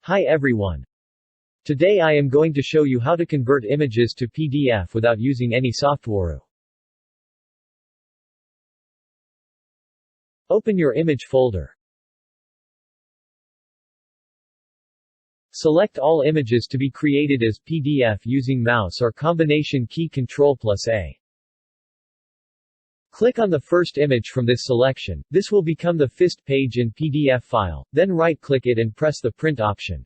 Hi everyone. Today I am going to show you how to convert images to PDF without using any software. Open your image folder. Select all images to be created as PDF using mouse or combination key Ctrl+A. Click on the first image from this selection. This will become the first page in PDF file, then right-click it and press the Print option.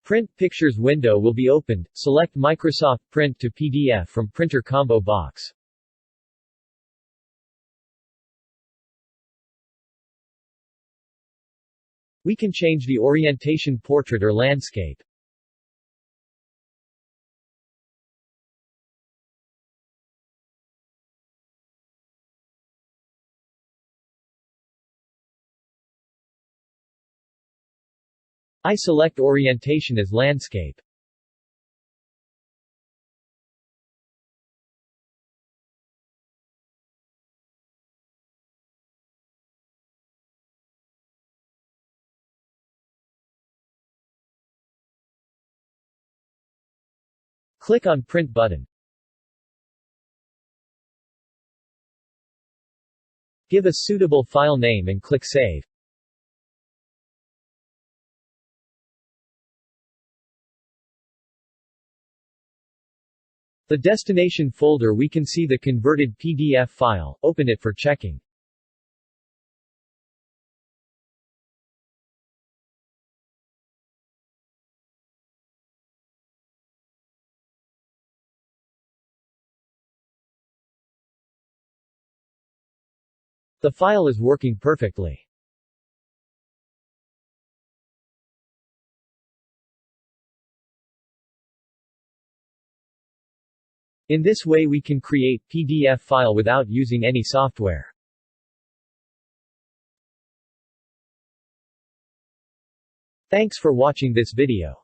Print Pictures window will be opened. Select Microsoft Print to PDF from Printer combo box. We can change the orientation portrait or landscape. I select orientation as landscape. Click on Print button. Give a suitable file name and click Save. The destination folder we can see the converted PDF file. Open it for checking. The file is working perfectly. In this way we can create PDF file without using any software. Thanks for watching this video.